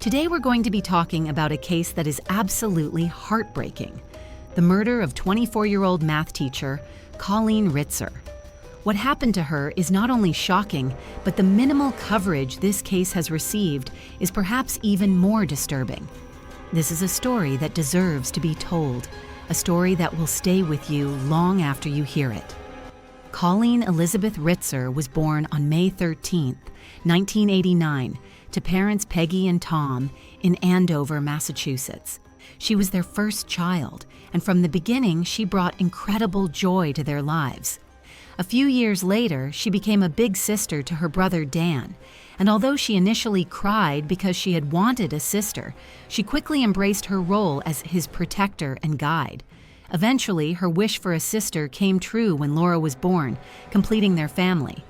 Today we're going to be talking about a case that is absolutely heartbreaking: the murder of 24-year-old math teacher Colleen Ritzer. What happened to her is not only shocking, but the minimal coverage this case has received is perhaps even more disturbing. This is a story that deserves to be told, a story that will stay with you long after you hear it. Colleen Elizabeth Ritzer was born on May 13, 1989, to parents Peggy and Tom in Andover, Massachusetts. She was their first child, and from the beginning, she brought incredible joy to their lives. A few years later, she became a big sister to her brother Dan, and although she initially cried because she had wanted a sister, she quickly embraced her role as his protector and guide. Eventually, her wish for a sister came true when Laura was born, completing their family.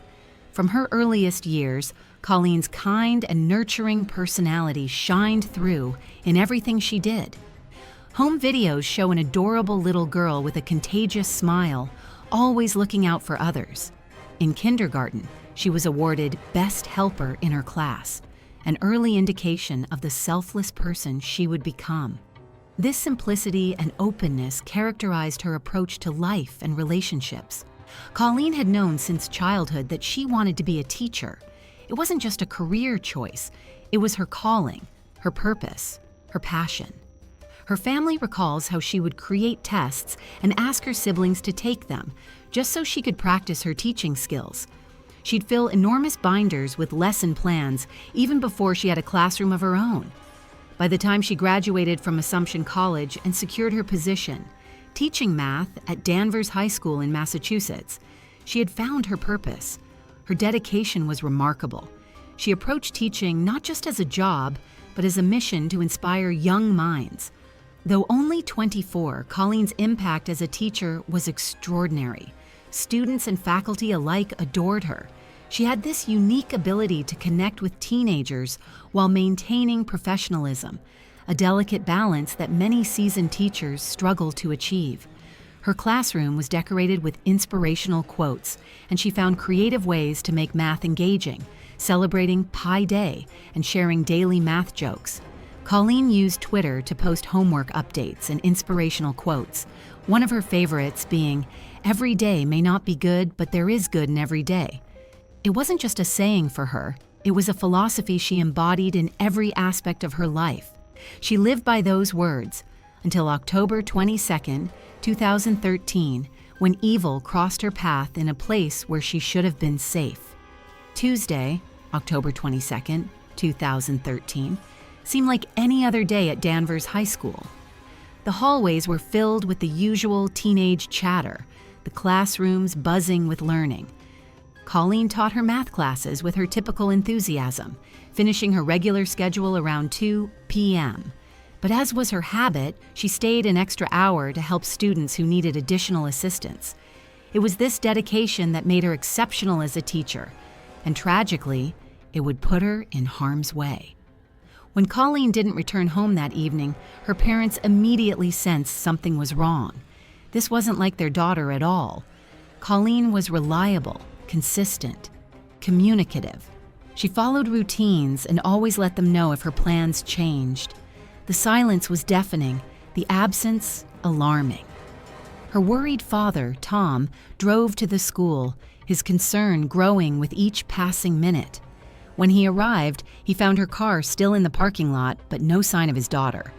From her earliest years, Colleen's kind and nurturing personality shined through in everything she did. Home videos show an adorable little girl with a contagious smile, always looking out for others. In kindergarten, she was awarded Best Helper in her class, an early indication of the selfless person she would become. This simplicity and openness characterized her approach to life and relationships. Colleen had known since childhood that she wanted to be a teacher. It wasn't just a career choice, it was her calling, her purpose, her passion. Her family recalls how she would create tests and ask her siblings to take them, just so she could practice her teaching skills. She'd fill enormous binders with lesson plans even before she had a classroom of her own. By the time she graduated from Assumption College and secured her position, teaching math at Danvers High School in Massachusetts, she had found her purpose. Her dedication was remarkable. She approached teaching not just as a job, but as a mission to inspire young minds. Though only 24, Colleen's impact as a teacher was extraordinary. Students and faculty alike adored her. She had this unique ability to connect with teenagers while maintaining professionalism, a delicate balance that many seasoned teachers struggle to achieve. Her classroom was decorated with inspirational quotes, and she found creative ways to make math engaging, celebrating Pi Day and sharing daily math jokes. Colleen used Twitter to post homework updates and inspirational quotes, one of her favorites being, "Every day may not be good, but there is good in every day." It wasn't just a saying for her, it was a philosophy she embodied in every aspect of her life. She lived by those words until October 22, 2013, when evil crossed her path in a place where she should have been safe. Tuesday, October 22, 2013, seemed like any other day at Danvers High School. The hallways were filled with the usual teenage chatter, the classrooms buzzing with learning. Colleen taught her math classes with her typical enthusiasm, finishing her regular schedule around 2 p.m. But as was her habit, she stayed an extra hour to help students who needed additional assistance. It was this dedication that made her exceptional as a teacher, and tragically, it would put her in harm's way. When Colleen didn't return home that evening, her parents immediately sensed something was wrong. This wasn't like their daughter at all. Colleen was reliable, consistent, communicative. She followed routines and always let them know if her plans changed. The silence was deafening, the absence alarming. Her worried father, Tom, drove to the school, his concern growing with each passing minute. When he arrived, he found her car still in the parking lot, but no sign of his daughter.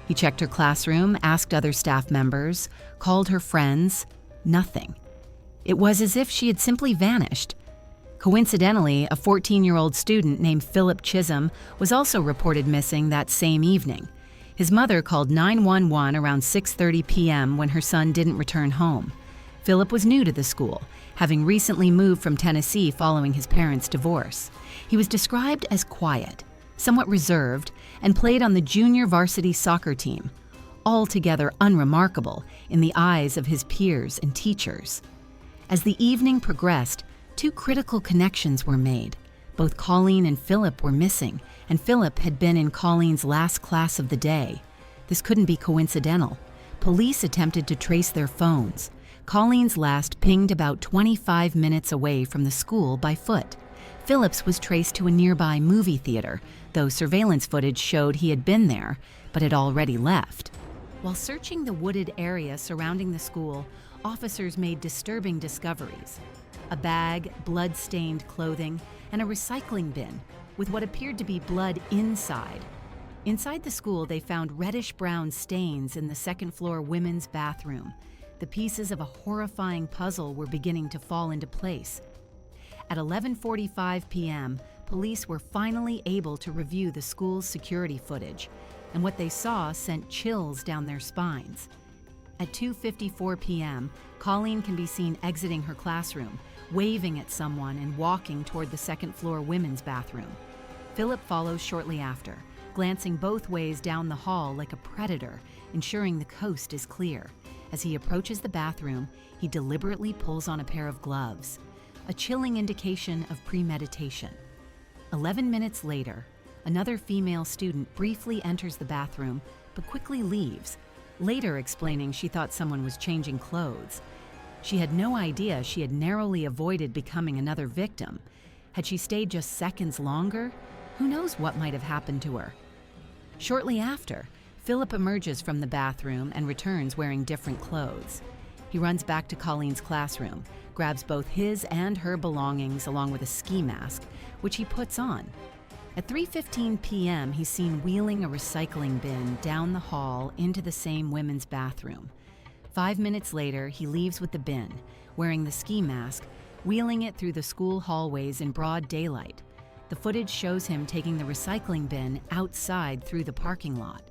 He checked her classroom, asked other staff members, called her friends. Nothing. It was as if she had simply vanished. Coincidentally, a 14-year-old student named Phil Chism was also reported missing that same evening. His mother called 911 around 6:30 p.m. when her son didn't return home. Philip was new to the school, having recently moved from Tennessee following his parents' divorce. He was described as quiet, somewhat reserved, and played on the junior varsity soccer team, altogether unremarkable in the eyes of his peers and teachers. As the evening progressed, two critical connections were made. Both Colleen and Philip were missing, and Philip had been in Colleen's last class of the day. This couldn't be coincidental. Police attempted to trace their phones. Colleen's last pinged about 25 minutes away from the school by foot. Phillips was traced to a nearby movie theater, though surveillance footage showed he had been there, but had already left. While searching the wooded area surrounding the school, officers made disturbing discoveries: a bag, blood-stained clothing, and a recycling bin with what appeared to be blood inside. Inside the school, they found reddish-brown stains in the second-floor women's bathroom. The pieces of a horrifying puzzle were beginning to fall into place. At 11:45 p.m., police were finally able to review the school's security footage, and what they saw sent chills down their spines. At 2:54 p.m., Colleen can be seen exiting her classroom, waving at someone and walking toward the second-floor women's bathroom. Philip follows shortly after, glancing both ways down the hall like a predator, ensuring the coast is clear. As he approaches the bathroom, he deliberately pulls on a pair of gloves, a chilling indication of premeditation. 11 minutes later, another female student briefly enters the bathroom, but quickly leaves, later explaining she thought someone was changing clothes. She had no idea she had narrowly avoided becoming another victim. Had she stayed just seconds longer, who knows what might have happened to her. Shortly after, Philip emerges from the bathroom and returns wearing different clothes. He runs back to Colleen's classroom, grabs both his and her belongings along with a ski mask, which he puts on. At 3:15 p.m., he's seen wheeling a recycling bin down the hall into the same women's bathroom. 5 minutes later, he leaves with the bin, wearing the ski mask, wheeling it through the school hallways in broad daylight. The footage shows him taking the recycling bin outside through the parking lot.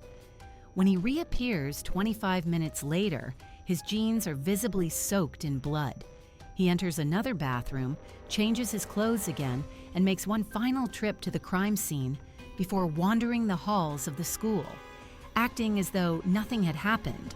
When he reappears 25 minutes later, his jeans are visibly soaked in blood. He enters another bathroom, changes his clothes again, and makes one final trip to the crime scene before wandering the halls of the school, acting as though nothing had happened.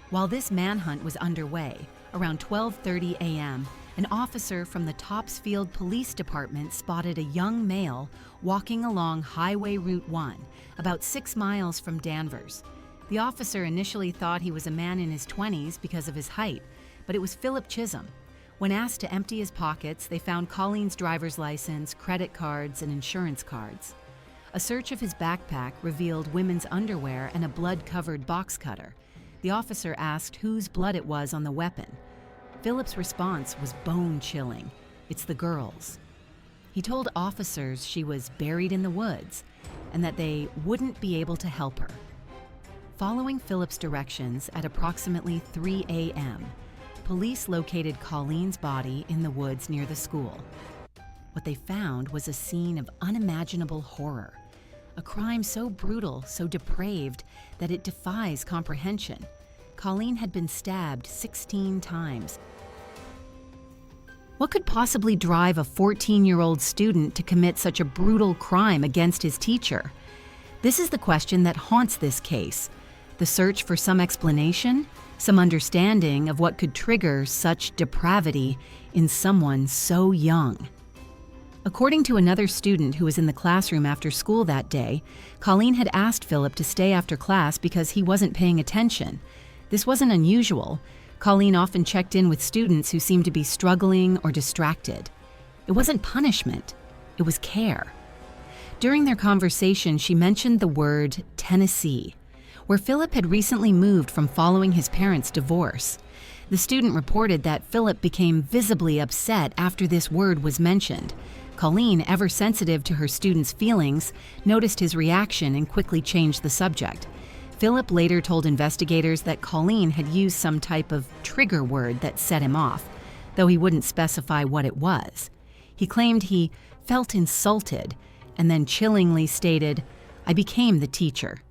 While this manhunt was underway, around 12:30 a.m., an officer from the Topsfield Police Department spotted a young male walking along Highway Route 1, about 6 miles from Danvers. The officer initially thought he was a man in his 20s because of his height, but it was Phil Chism. When asked to empty his pockets, they found Colleen's driver's license, credit cards, and insurance cards. A search of his backpack revealed women's underwear and a blood-covered box cutter. The officer asked whose blood it was on the weapon. Philip's response was bone-chilling. It's the girl's. He told officers she was buried in the woods and that they wouldn't be able to help her. Following Philip's directions at approximately 3 a.m., police located Colleen's body in the woods near the school. What they found was a scene of unimaginable horror, a crime so brutal, so depraved, that it defies comprehension. Colleen had been stabbed 16 times. What could possibly drive a 14-year-old student to commit such a brutal crime against his teacher? This is the question that haunts this case. The search for some explanation, some understanding of what could trigger such depravity in someone so young. According to another student who was in the classroom after school that day, Colleen had asked Philip to stay after class because he wasn't paying attention. This wasn't unusual. Colleen often checked in with students who seemed to be struggling or distracted. It wasn't punishment, it was care. During their conversation, she mentioned the word Tennessee, where Philip had recently moved from following his parents' divorce. The student reported that Philip became visibly upset after this word was mentioned. Colleen, ever sensitive to her students' feelings, noticed his reaction and quickly changed the subject. Philip later told investigators that Colleen had used some type of trigger word that set him off, though he wouldn't specify what it was. He claimed he felt insulted and then chillingly stated, "I became the teacher."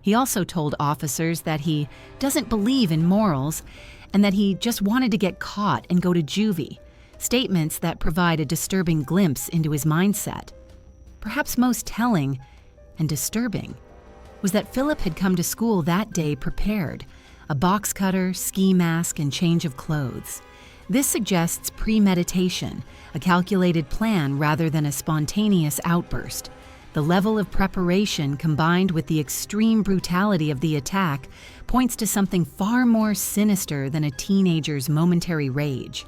He also told officers that he doesn't believe in morals and that he just wanted to get caught and go to juvie, statements that provide a disturbing glimpse into his mindset. Perhaps most telling and disturbing was that Philip had come to school that day prepared, a box cutter, ski mask, and change of clothes. This suggests premeditation, a calculated plan rather than a spontaneous outburst. The level of preparation combined with the extreme brutality of the attack points to something far more sinister than a teenager's momentary rage.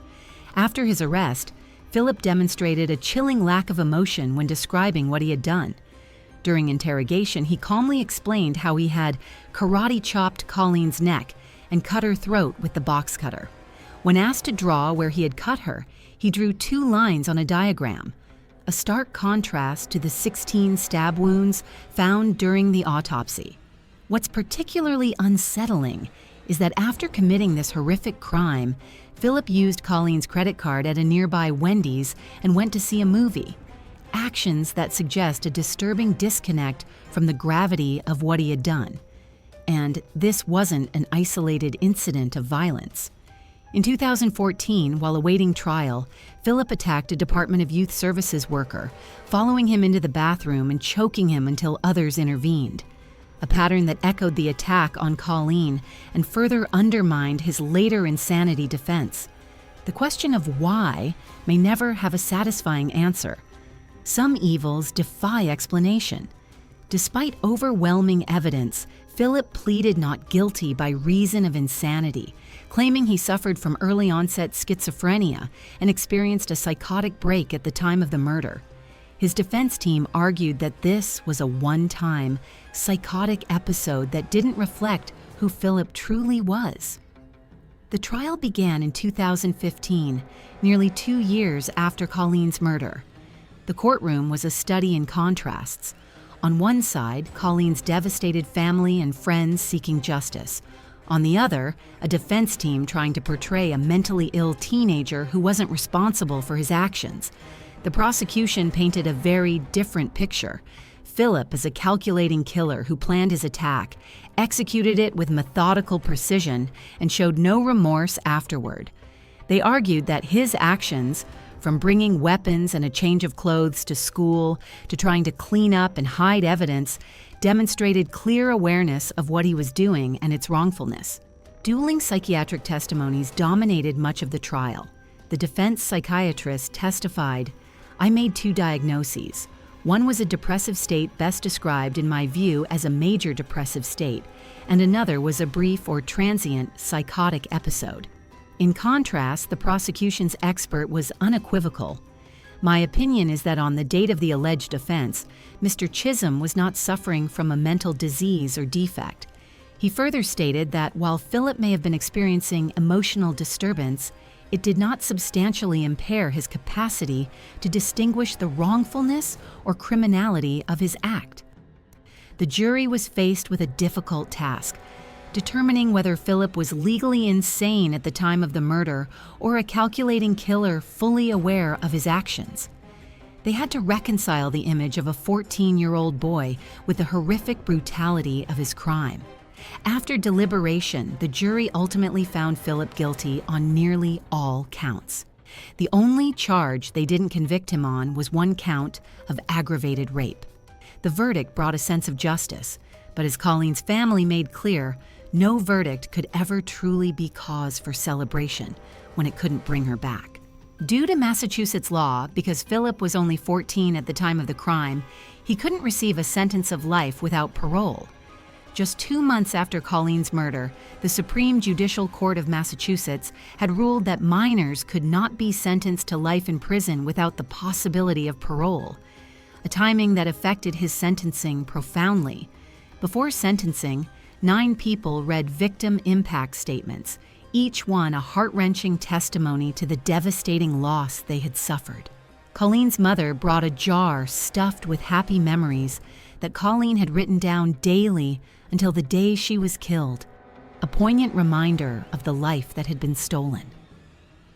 After his arrest, Philip demonstrated a chilling lack of emotion when describing what he had done. During interrogation, he calmly explained how he had karate chopped Colleen's neck and cut her throat with the box cutter. When asked to draw where he had cut her, he drew 2 lines on a diagram, a stark contrast to the 16 stab wounds found during the autopsy. What's particularly unsettling is that after committing this horrific crime, Philip used Colleen's credit card at a nearby Wendy's and went to see a movie. Actions that suggest a disturbing disconnect from the gravity of what he had done. And this wasn't an isolated incident of violence. In 2014, while awaiting trial, Philip attacked a Department of Youth Services worker, following him into the bathroom and choking him until others intervened. A pattern that echoed the attack on Colleen and further undermined his later insanity defense. The question of why may never have a satisfying answer. Some evils defy explanation. Despite overwhelming evidence, Philip pleaded not guilty by reason of insanity, claiming he suffered from early-onset schizophrenia and experienced a psychotic break at the time of the murder. His defense team argued that this was a one-time, psychotic episode that didn't reflect who Philip truly was. The trial began in 2015, nearly 2 years after Colleen's murder. The courtroom was a study in contrasts. On one side, Colleen's devastated family and friends seeking justice. On the other, a defense team trying to portray a mentally ill teenager who wasn't responsible for his actions. The prosecution painted a very different picture. Philip as a calculating killer who planned his attack, executed it with methodical precision, and showed no remorse afterward. They argued that his actions, from bringing weapons and a change of clothes to school to trying to clean up and hide evidence, demonstrated clear awareness of what he was doing and its wrongfulness. Dueling psychiatric testimonies dominated much of the trial. The defense psychiatrist testified, "I made 2 diagnoses. One was a depressive state best described in my view as a major depressive state, and another was a brief or transient psychotic episode." In contrast, the prosecution's expert was unequivocal. "My opinion is that on the date of the alleged offense, Mr. Chism was not suffering from a mental disease or defect." He further stated that while Philip may have been experiencing emotional disturbance, it did not substantially impair his capacity to distinguish the wrongfulness or criminality of his act. The jury was faced with a difficult task, determining whether Philip was legally insane at the time of the murder or a calculating killer fully aware of his actions. They had to reconcile the image of a 14-year-old boy with the horrific brutality of his crime. After deliberation, the jury ultimately found Philip guilty on nearly all counts. The only charge they didn't convict him on was 1 count of aggravated rape. The verdict brought a sense of justice, but as Colleen's family made clear, no verdict could ever truly be cause for celebration when it couldn't bring her back. Due to Massachusetts law, because Philip was only 14 at the time of the crime, he couldn't receive a sentence of life without parole. Just 2 months after Colleen's murder, the Supreme Judicial Court of Massachusetts had ruled that minors could not be sentenced to life in prison without the possibility of parole, a timing that affected his sentencing profoundly. Before sentencing, 9 people read victim impact statements, each one a heart-wrenching testimony to the devastating loss they had suffered. Colleen's mother brought a jar stuffed with happy memories that Colleen had written down daily until the day she was killed, a poignant reminder of the life that had been stolen.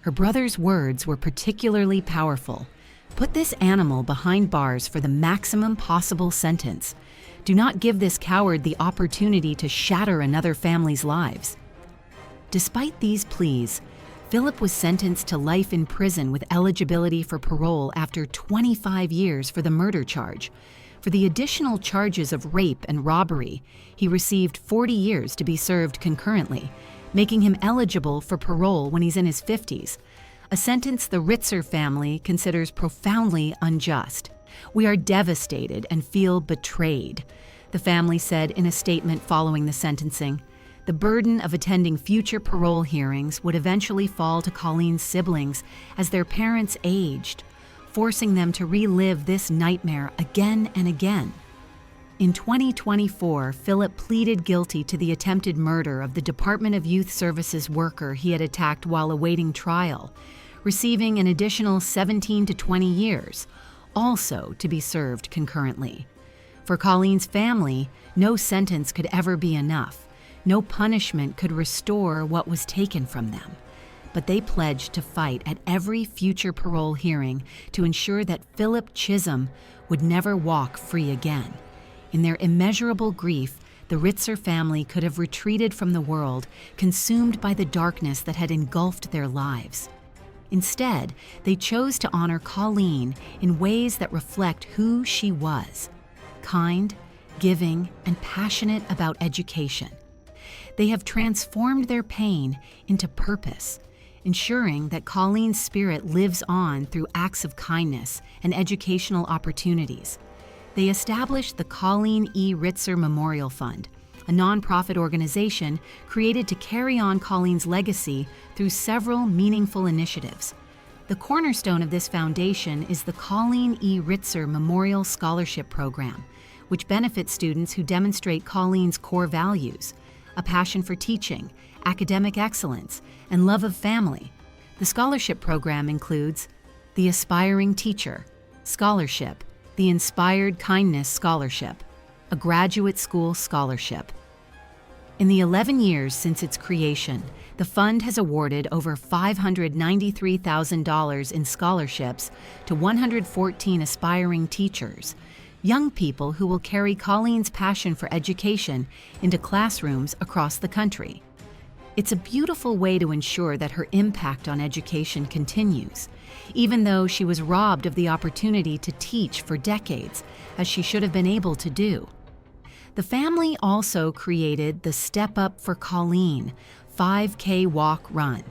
Her brother's words were particularly powerful. "Put this animal behind bars for the maximum possible sentence. Do not give this coward the opportunity to shatter another family's lives." Despite these pleas, Philip was sentenced to life in prison with eligibility for parole after 25 years for the murder charge. For the additional charges of rape and robbery, he received 40 years to be served concurrently, making him eligible for parole when he's in his 50s, a sentence the Ritzer family considers profoundly unjust. "We are devastated and feel betrayed," the family said in a statement following the sentencing. The burden of attending future parole hearings would eventually fall to Colleen's siblings as their parents aged, forcing them to relive this nightmare again and again. In 2024, Philip pleaded guilty to the attempted murder of the Department of Youth Services worker he had attacked while awaiting trial, receiving an additional 17 to 20 years, also to be served concurrently. For Colleen's family, no sentence could ever be enough. No punishment could restore what was taken from them. But they pledged to fight at every future parole hearing to ensure that Phil Chism would never walk free again. In their immeasurable grief, the Ritzer family could have retreated from the world, consumed by the darkness that had engulfed their lives. Instead, they chose to honor Colleen in ways that reflect who she was: kind, giving, and passionate about education. They have transformed their pain into purpose, ensuring that Colleen's spirit lives on through acts of kindness and educational opportunities. They established the Colleen E. Ritzer Memorial Fund, a nonprofit organization created to carry on Colleen's legacy through several meaningful initiatives. The cornerstone of this foundation is the Colleen E. Ritzer Memorial Scholarship Program, which benefits students who demonstrate Colleen's core values: a passion for teaching, academic excellence, and love of family. The scholarship program includes the Aspiring Teacher Scholarship, the Inspired Kindness Scholarship, a graduate school scholarship. In the 11 years since its creation, the fund has awarded over $593,000 in scholarships to 114 aspiring teachers, young people who will carry Colleen's passion for education into classrooms across the country. It's a beautiful way to ensure that her impact on education continues, even though she was robbed of the opportunity to teach for decades, as she should have been able to do. The family also created the Step Up for Colleen 5K Walk Run,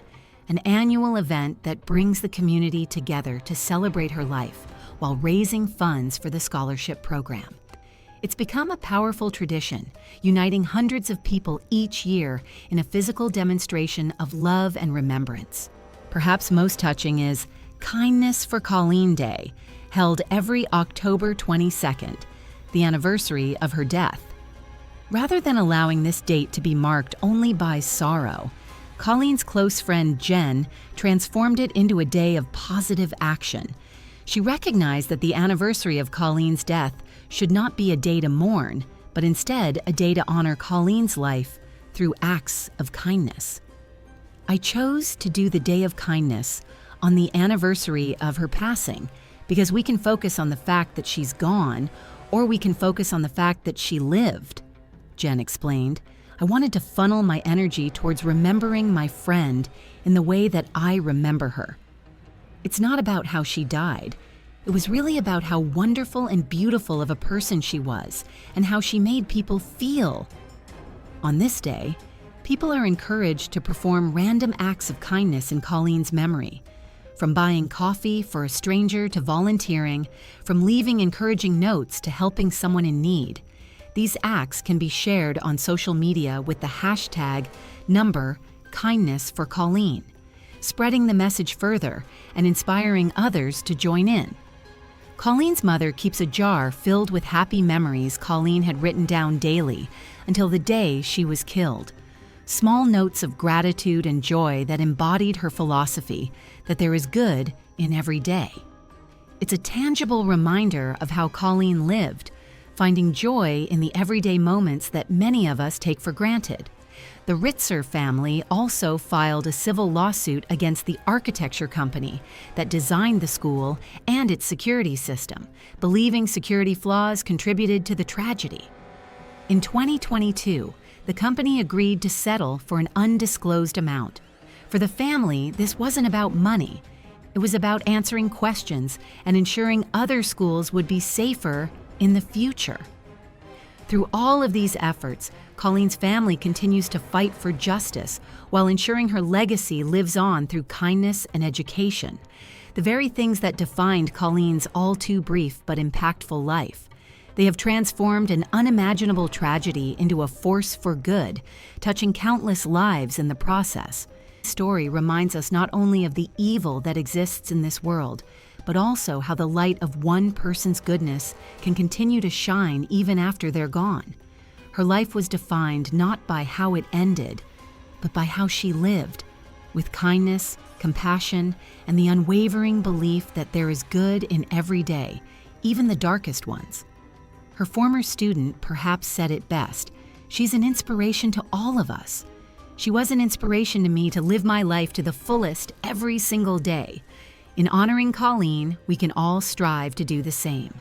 an annual event that brings the community together to celebrate her life while raising funds for the scholarship program. It's become a powerful tradition, uniting hundreds of people each year in a physical demonstration of love and remembrance. Perhaps most touching is Kindness for Colleen Day, held every October 22nd, the anniversary of her death. Rather than allowing this date to be marked only by sorrow, Colleen's close friend Jen transformed it into a day of positive action. She recognized that the anniversary of Colleen's death should not be a day to mourn, but instead a day to honor Colleen's life through acts of kindness. I chose to do the Day of Kindness on the anniversary of her passing because we can focus on the fact that she's gone, or we can focus on the fact that she lived, Jen explained. I wanted to funnel my energy towards remembering my friend in the way that I remember her. It's not about how she died. It was really about how wonderful and beautiful of a person she was and how she made people feel. On this day, people are encouraged to perform random acts of kindness in Colleen's memory. From buying coffee for a stranger to volunteering, from leaving encouraging notes to helping someone in need. These acts can be shared on social media with the hashtag #KindnessForColleen, spreading the message further and inspiring others to join in. Colleen's mother keeps a jar filled with happy memories Colleen had written down daily until the day she was killed. Small notes of gratitude and joy that embodied her philosophy that there is good in every day. It's a tangible reminder of how Colleen lived, finding joy in the everyday moments that many of us take for granted. The Ritzer family also filed a civil lawsuit against the architecture company that designed the school and its security system, believing security flaws contributed to the tragedy. In 2022, the company agreed to settle for an undisclosed amount. For the family, this wasn't about money. It was about answering questions and ensuring other schools would be safer in the future. Through all of these efforts, Colleen's family continues to fight for justice while ensuring her legacy lives on through kindness and education, the very things that defined Colleen's all too brief but impactful life. They have transformed an unimaginable tragedy into a force for good, touching countless lives in the process. This story reminds us not only of the evil that exists in this world, but also how the light of one person's goodness can continue to shine even after they're gone. Her life was defined not by how it ended, but by how she lived, with kindness, compassion, and the unwavering belief that there is good in every day, even the darkest ones. Her former student perhaps said it best: she's an inspiration to all of us. She was an inspiration to me to live my life to the fullest every single day. In honoring Colleen, we can all strive to do the same.